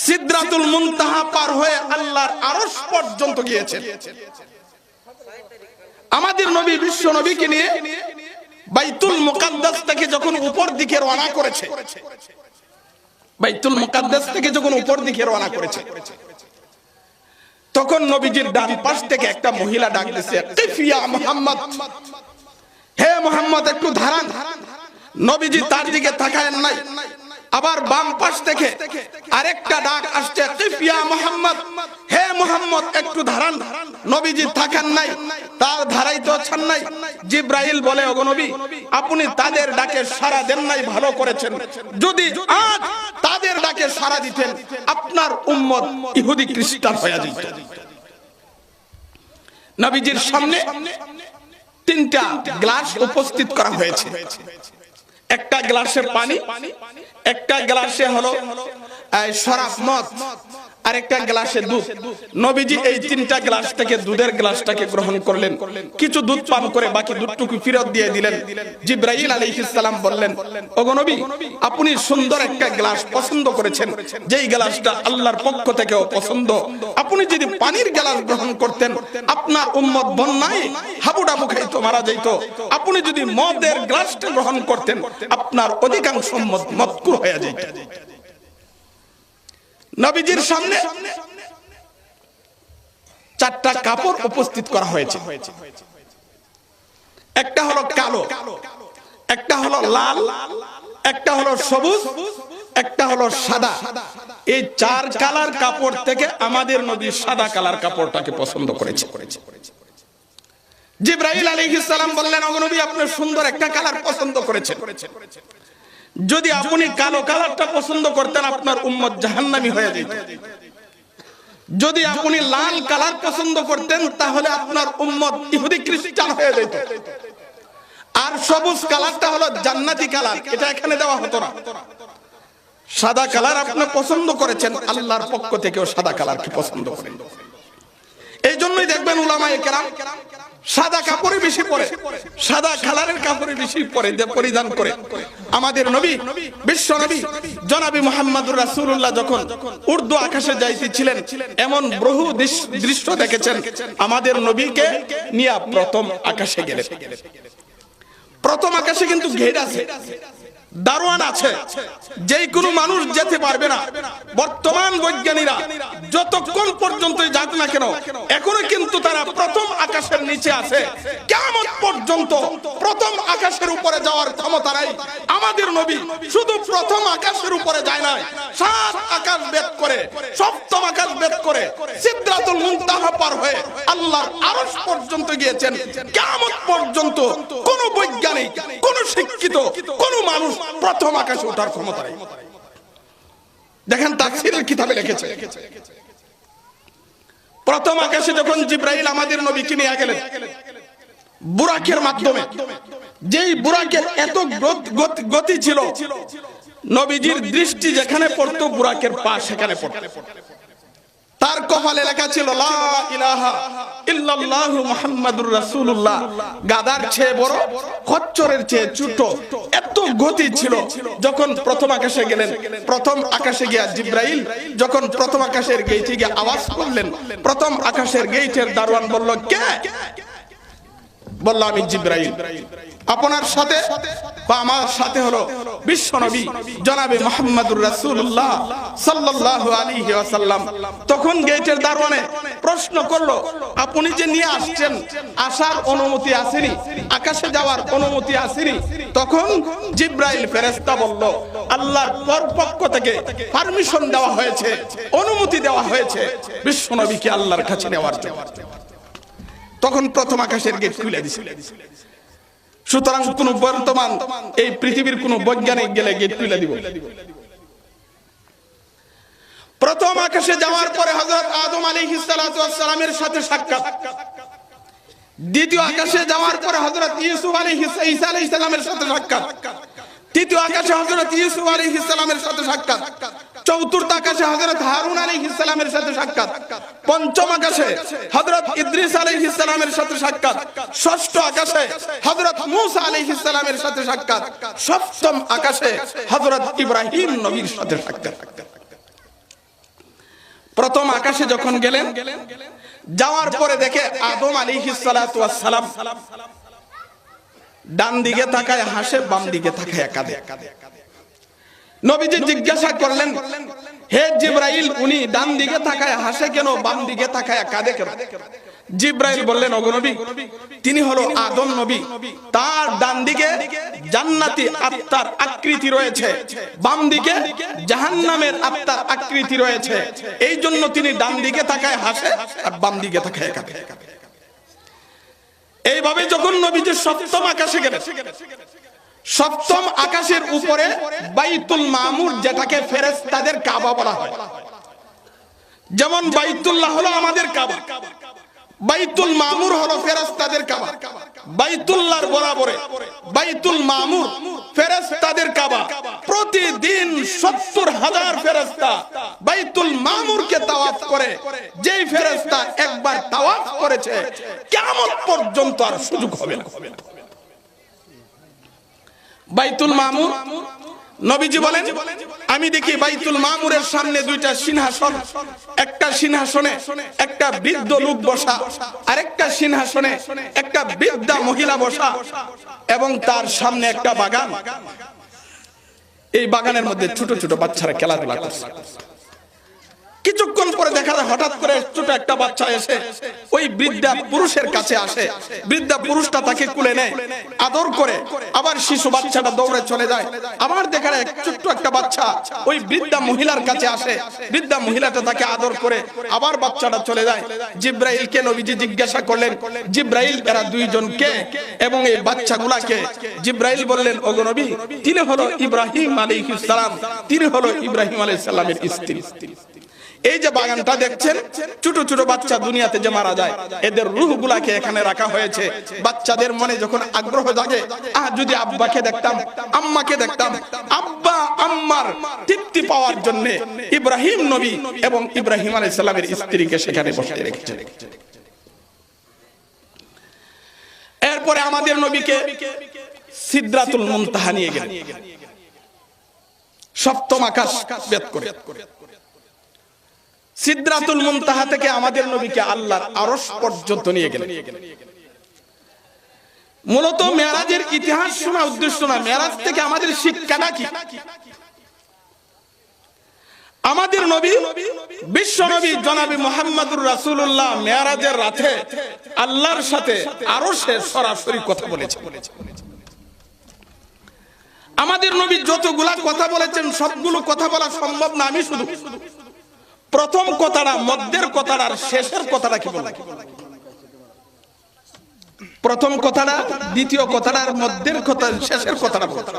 [SPEAKER 1] সিদরাতুল মুনতাহা পার হয়ে আল্লাহর আরশ পর্যন্ত গিয়েছেন। আমাদের নবী, বিশ্ব নবীকে নিয়ে বাইতুল মুকাদ্দাস থেকে যখন উপর দিকে রওনা করেছে, বাইতুল মুকাদ্দাস থেকে যখন উপর দিকে রওনা করেছে, তখন নবীজির ডান পাশ থেকে একটা মহিলা ডাক দিয়েছে, কিফিয়া মুহাম্মদ, হে মুহাম্মদ একটু দাঁড়ান। নবীজি তার দিকে তাকায়েন নাই। আবার বাম পাশ থেকে আরেকটা ডাক আসছে, কিফিয়া মুহাম্মদ, হে মুহাম্মদ একটু দাঁড়ান। নবীজি থাকেন নাই, তার ধারাইতে হচ্ছেন নাই। জিব্রাইল বলে, ওগো নবী, আপনি তাদের ডাকে সাড়া দেন নাই, ভালো করেছেন। যদি আজ তাদের ডাকে সাড়া দিতেন, আপনার উম্মত ইহুদি খ্রিস্টান হয়ে যেত। নবীজির সামনে তিনটা গ্লাস উপস্থিত করা হয়েছে। একটা গ্লাসে পানি, একটা গ্লাসে হলো শরাব মদ, আর একটা গ্লাসে দুধ। নবীজি এই তিনটা গ্লাস থেকে দুধের গ্লাসটাকে গ্রহণ করলেন, কিছু দুধ পান করে বাকি দুধটুকু ফেরত দিয়ে দিলেন। জিব্রাইল আলাইহিস সালাম বললেন, ওগো নবী, আপনি সুন্দর একটা গ্লাস পছন্দ করেছেন, যেই গ্লাসটা আল্লাহর পক্ষ থেকেও পছন্দ। আপনি যদি পানির গ্লাস গ্রহণ করতেন, আপনার উম্মত বন্যায় হাবুডাবু খাইতো, মারা যাইত। আপনি যদি মদের গ্লাসটা গ্রহণ করতেন, আপনার অধিকাংশ উম্মত মদকুর হয়ে যেত। নবীজির সামনে চারটা কাপড় উপস্থিত করা হয়েছে। একটা হলো কালো, একটা হলো লাল, একটা হলো সবুজ, একটা হলো সাদা। এই চার কালার কাপড় থেকে আমাদের নবী সাদা কালার কাপড়টাকে পছন্দ করেছে। জিব্রাইল আলাইহিস সালাম বললেন, ওগো নবী, আপনি সুন্দর একটা কালার পছন্দ করেছেন। যদি আপনি কালো কালারটা পছন্দ করতেন, আপনার উম্মত জাহান্নামী হয়ে যেত। যদি আপনি লাল কালার পছন্দ করতেন, তাহলে আপনার উম্মত ইহুদি খ্রিস্টান হয়ে যেত। আর সবুজ কালারটা হলো জান্নাতি কালার, এটা এখানে দেওয়া হতো না। সাদা কালার আপনি পছন্দ করেছেন, আল্লাহর পক্ষ থেকেও সাদা কালারকে পছন্দ করেন। এই জন্যই দেখবেন উলামায়ে কেরাম সাদা কাপড়ে বেশি পরে, সাদা কালারের কাপড়ে বেশি পরে পরিধান করে। আমাদের নবী, বিশ্ব নবী জনাবি মুহাম্মদুর রাসূলুল্লাহ যখন উর্দু আকাশে যাইতেছিলেন, এমন বহু দৃশ্য দেখেছেন। আমাদের নবীকে নিয়ে প্রথম আকাশে গেলেন। প্রথম আকাশে কিন্তু গেট আছে, দারোয়ান আছে, যেই কোনো মানুষ যেতে পারবে না। বর্তমান বৈজ্ঞানিকরা যতক্ষণ পর্যন্ত যাক না কেন, এখনো কিন্তু তারা প্রথম আকাশের নিচে আছে। কিয়ামত পর্যন্ত প্রথম আকাশের উপরে যাওয়ার ক্ষমতা নাই। আমাদের নবী শুধু প্রথম আকাশের উপরে যায় না, সাত আকাশ ভেদ করে, সপ্তম আকাশ ভেদ করে সিদরাতুল মুনতাহা পার হয়ে আল্লাহর আরশ পর্যন্ত গিয়েছেন। কিয়ামত পর্যন্ত কোন বৈজ্ঞানিক, কোন শিক্ষিত, কোন মানুষ প্রথম আকাশে ওঠার ক্ষমতা নেই। দেখেন তাফসীরের কিতাবে লিখেছে, প্রথম আকাশে যখন জিব্রাইল আমাদের নবীকে নিয়ে গেলেন বুরাকের মাধ্যমে, যেই বুরাকের এত গতি ছিল, নবীজির দৃষ্টি যেখানে পড়তো বুরাকের পা সেখানে পড়তো। তার কপালে লেখা ছিল লা ইলাহা ইল্লাল্লাহু মুহাম্মাদুর রাসূলুল্লাহ। গাদার চেয়ে বড়, খচ্চরের চেয়ে ছোট, এত গতি ছিল। যখন প্রথম আকাশে গেলেন, প্রথম আকাশে গিয়া জিব্রাইল যখন প্রথম আকাশের গেইটে গিয়ে আওয়াজ করলেন, প্রথম আকাশের গেইটের দারোয়ান বলল, কে? বলল, আমি জিব্রাইল। আপনার সাথে বা আমার সাথে হলো বিশ্ব নবী জনাবে মুহাম্মদুর রাসূলুল্লাহ সাল্লাল্লাহু আলাইহি ওয়াসাল্লাম। তখন গেটের দারোয়ানে প্রশ্ন করলো, আপনি যে নিয়ে আসছেন, আসার অনুমতি আসেনি, আকাশে যাওয়ার অনুমতি আসেনি? তখন জিব্রাইল ফেরেশতা বলল, আল্লাহর পক্ষ থেকে পারমিশন দেওয়া হয়েছে, অনুমতি দেওয়া হয়েছে বিশ্ব নবীকে আল্লাহর কাছে নেওয়ার জন্য। তখন প্রথম আকাশের গেট খুলে দিয়েছে। সুতরাং কোন বর্তমান এই পৃথিবীর কোন বৈজ্ঞানিক গেলে গেট খুলে দিব। প্রথম আকাশে যাওয়ার পরে হযরত আদম আলাইহিস সালাতু ওয়াস সালামের সাথে সাক্ষাৎ। দ্বিতীয় আকাশে যাওয়ার পরে হযরত ইউসুফ ঈসা আলাইহিস সালামের সাথে সাক্ষাৎ। তৃতীয় আকাশে হযরত ইউসুফ আলাইহিস সালামের সাথে সাক্ষাৎ। চতুর্থ আকাশে হযরত হারুন আলাইহিস সালামের সাথে সাক্ষাৎ। পঞ্চম আকাশে হযরত ইদ্রিস আলাইহিস সালামের সাথে সাক্ষাৎ। ষষ্ঠ আকাশে হযরত মূসা আলাইহিস সালামের সাথে সাক্ষাৎ। সপ্তম আকাশে হযরত ইব্রাহিম নবীর সাথে সাক্ষাৎ। প্রথম আকাশে যখন গেলেন, যাওয়ার পরে দেখে আদম আলাইহিস সালাতু ওয়াস সালাম ডান দিকে তাকায় হাসে, বাম দিকে তাকায় কাঁদে। নবীজি জিজ্ঞাসা করলেন, হে জিবরাইল, উনি ডান দিকে তাকায় হাসে কেন, বাম দিকে তাকায় কাঁদে কেন? জিবরাইল বললেন, ওগো নবী, তিনি হলো আদম নবী, তার ডান দিকে জান্নাতি আত্মার আকৃতি রয়েছে, বাম দিকে জাহান্নামের আত্মার আকৃতি রয়েছে, এই জন্য তিনি ডান দিকে তাকায় হাসে আর বাম দিকে তাকায় কাঁদে। এইভাবে যখন নবীজি সপ্তম আকাশে গেলেন, সপ্তম আকাশের উপরে বাইতুল মামুর, যেটাকে ফেরেশতাদের কাবা বলা হয়, যেমন বাইতুল্লাহ হলো আমাদের কাবা, বাইতুল মামুর হলো ফেরেশতাদের কাবা। বাইতুল্লাহর বরাবরে বাইতুল মামুর ফেরেশতাদের কাবা। প্রতিদিন 70,000 ফেরেশতা বাইতুল মামুরকে তাওয়াফ করে। যেই ফেরেশতা একবার তাওয়াফ করেছে, কিয়ামত পর্যন্ত আর সুযোগ হবে না। বাইতুল মামুর, নবীজি বলেন, আমি দেখি বাইতুল মামুরের সামনে দুইটা সিংহাসন, একটা সিংহাসনে একটা বৃদ্ধ লোক বসা, আরেকটা সিংহাসনে একটা বৃদ্ধা মহিলা বসা, এবং তার সামনে একটা বাগান। এই বাগানের মধ্যে ছোট ছোট বাচ্চারা খেলাধুলা করছে। কিছুক্ষণ পরে দেখা যায় হঠাৎ করে ছোট একটা বাচ্চা এসে ওই বৃদ্ধা পুরুষের কাছে আসে। বৃদ্ধা পুরুষটা তাকে কুলে নেয়, আদর করে। আবার শিশু বাচ্চাটা দৌড়ে চলে যায়। আবার দেখা যায় ছোট্ট একটা বাচ্চা ওই বৃদ্ধা মহিলার কাছে আসে, বৃদ্ধা মহিলাটা তাকে আদর করে, আবার বাচ্চাটা চলে যায়। জিবরাইলকে নবীজি জিজ্ঞাসা করলেন, জিবরাইল, এরা দুইজন কে এবং এই বাচ্চাগুলাকে? জিবরাইল বললেন, ওগো নবী, তিনি হলো ইব্রাহিম আলাইহিস সালাম, তিনি হলো ইব্রাহিম আলাইহিস সালামের স্ত্রী। এই যে বাগানটা দেখছেন, ছোট ছোট বাচ্চা দুনিয়াতে যে মারা যায়, এদের রূহগুলাকে এখানে রাখা হয়েছে। বাচ্চাদের মনে যখন আগ্রহ জাগে, যদি আব্বাকে দেখতাম, আম্মাকে দেখতাম, আব্বা আম্মার তৃপ্তি পাওয়ার জন্য ইব্রাহিম নবী এবং ইব্রাহিম আলাইহিস সালামের স্ত্রীকে সেখানে বসিয়ে রেখেছেন। এরপরে আমাদের নবীকে সিদরাতুল মুনতাহা নিয়ে গেলেন, সপ্তম আকাশ ভেদ করে। সিদরাতুল মুনতাহা থেকে আমাদের নবীকে আল্লাহর আরশ পর্যন্ত নিয়ে গেলেন। মূলত মেরাজের ইতিহাস শোনা উদ্দেশ্য না, মেরাজ থেকে আমাদের শিক্ষাটা কি? আমাদের নবী, বিশ্ব নবী জনাবি মুহাম্মদুর রাসূলুল্লাহ মেরাজের রাতে আল্লাহর সাথে আরশে সরাসরি কথা বলেছেন। আমাদের নবী যতগুলা কথা বলেছেন, সবগুলো কথা বলা সম্ভব না। আমি শুধু প্রথম কথাটা, মধ্যের কথাটা আর শেষের কথাটা কি বলবো? প্রথম কথাটা, দ্বিতীয় কথাটা আর মধ্যের কথা, শেষের কথাটা বলবো।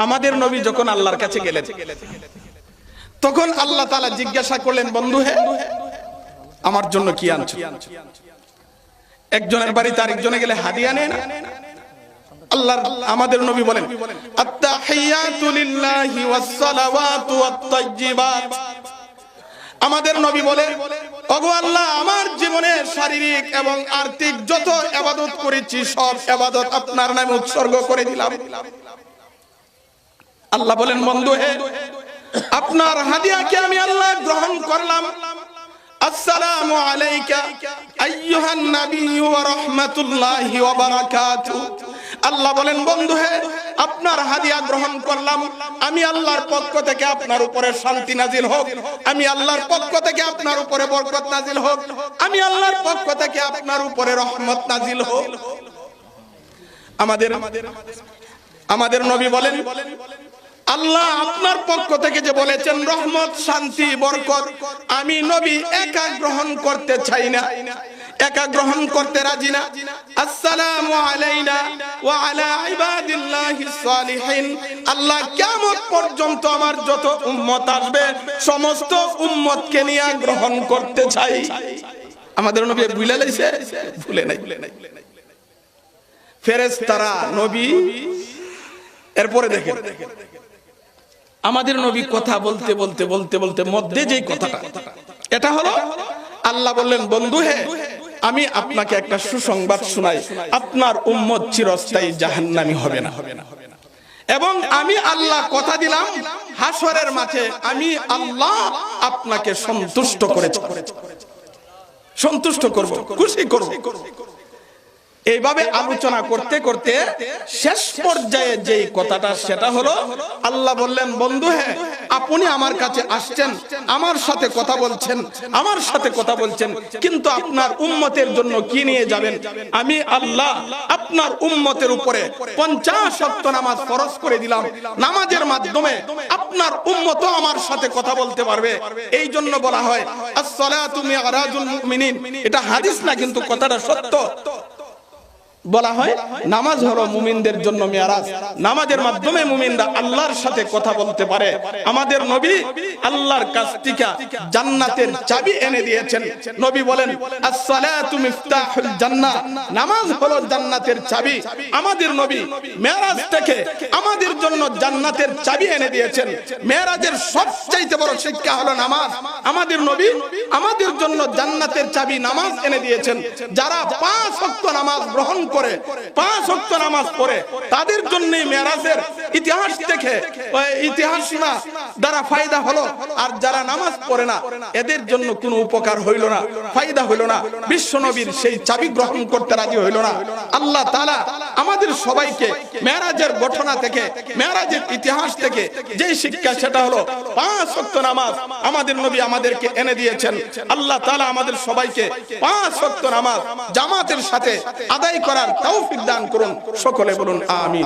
[SPEAKER 1] আমাদের নবী যখন আল্লাহর কাছে গেলেন, তখন আল্লাহ তাআলা জিজ্ঞাসা করলেন, বন্ধু হে, আমার জন্য কি আনছো? একজনের বাড়িতে আরেকজনে গেলে হাদিয়া নেয় না? আল্লাহর আমাদের নবী বলেন, আত্তাহিয়াতু লিল্লাহি ওয়াস সালাওয়াতু ওয়াত তাইয়্যিবাত। আমাদের নবী বলেন, ওগো আল্লাহ, আমার জীবনে শারীরিক এবং আর্থিক যত ইবাদত করেছি, সব ইবাদত আপনার নামে উৎসর্গ করে দিলাম। আল্লাহ বলেন, বন্ধু হে, আপনার হাদিয়াকে আমি আল্লাহ গ্রহণ করলাম। আসসালামু আলাইকা আইয়ুহান নাবিয়্যু ওয়া রাহমাতুল্লাহি ওয়া বারাকাতুহু। আল্লাহ বলেন, বন্ধু হে, আপনার হাদিয়া গ্রহণ করলাম। আমি আল্লাহর পক্ষ থেকে আপনার উপরে শান্তি নাজিল হোক, আমি আল্লাহর পক্ষ থেকে আপনার উপরে বরকত নাজিল হোক, আমি আল্লাহর পক্ষ থেকে আপনার উপরে রহমত নাজিল হোক। আমাদের নবী বলেন, আল্লাহ আপনার পক্ষ থেকে যে বলেছেন রহমত, শান্তি, বরকত, আমি নবী একা গ্রহণ করতে চাই না, একা গ্রহণ করতে রাজি না। আসসালামু আলাইনা ওয়া আলা ইবাদিল্লাহিস সালিহিন। আল্লাহ কিয়ামত পর্যন্ত আমার যত উম্মত আসবে, সমস্ত উম্মতকে নিয়ে গ্রহণ করতে চাই। আমাদের নবী ভুলে লাইছে? ভুলে নাই। ফেরেশতারা, নবী, এরপরে দেখেন আমাদের নবী কথা বলতে বলতে বলতে বলতে মধ্যে যেই কথাটা, এটা হলো আল্লাহ বললেন, বন্ধু হে, আমি আপনাকে একটা সুসংবাদ শোনাই, আপনার উম্মত চিরস্থায়ী জাহান্নামী হবে না। এবং আমি আল্লাহ কথা দিলাম, হাসরের মাঠে আমি আল্লাহ আপনাকে সন্তুষ্ট করেছি, সন্তুষ্ট করব, খুশি করব। এইভাবে আলোচনা করতে করতে শেষ পর্যায়ে যেই কথাটা সেটা হলো আল্লাহ বললেন, বন্ধু হ্যাঁ আপনি আমার কাছে আসছেন, আমার সাথে কথা বলছেন, কিন্তু আপনার উম্মতের জন্য কি নিয়ে যাবেন? আমি আল্লাহ আপনার উম্মতের উপরে 50 ওয়াক্ত নামাজ ফরজ করে দিলাম। নামাজের মাধ্যমে আপনার উম্মতও আমার সাথে কথা বলতে পারবে। এই জন্য বলা হয় আস-সালাতু মি'রাজুল মুমিনিন। এটা হাদিস না, কিন্তু কথাটা সত্য। বলা হয় নামাজ হলো মুমিনদের জন্য মেরাজ। নামাজের মাধ্যমে মুমিনরা আল্লাহর সাথে কথা বলতে পারে। আমাদের নবী আল্লাহর কাছ থেকে জান্নাতের চাবি এনে দিয়েছেন। নবী বলেন আস-সালাতু মিফতাহুল জান্নাহ, নামাজ হলো জান্নাতের চাবি। আমাদের নবী মেরাজ থেকে আমাদের জন্য জান্নাতের চাবি এনে দিয়েছেন। মেরাজের সবচেয়ে বড় শিক্ষা হলো নামাজ। আমাদের নবী আমাদের জন্য জান্নাতের চাবি নামাজ এনে দিয়েছেন। যারা 5 ওয়াক্ত নামাজ গ্রহণ করে 5 ওয়াক্ত নামাজ পড়ে তাদের জন্যই মেরাজের ইতিহাস থেকে ইতিহাস না দ্বারা ফায়দা হলো। আর যারা নামাজ পড়ে না এদের জন্য কোনো উপকার হইল না, ফায়দা হইল না। বিশ্ব নবীর সেই চাবি গ্রহণ করতে রাজি হইল না। আল্লাহ তাআলা আমাদের সবাইকে মেরাজের ঘটনা থেকে, মেরাজের ইতিহাস থেকে যে শিক্ষা সেটা হলো 5 ওয়াক্ত নামাজ আমাদের নবী আমাদেরকে এনে দিয়েছেন। আল্লাহ তাআলা আমাদের সবাইকে 5 ওয়াক্ত নামাজ জামাতের সাথে আদায় করার তৌফিক দান করুন। সকলে বলুন আমিন।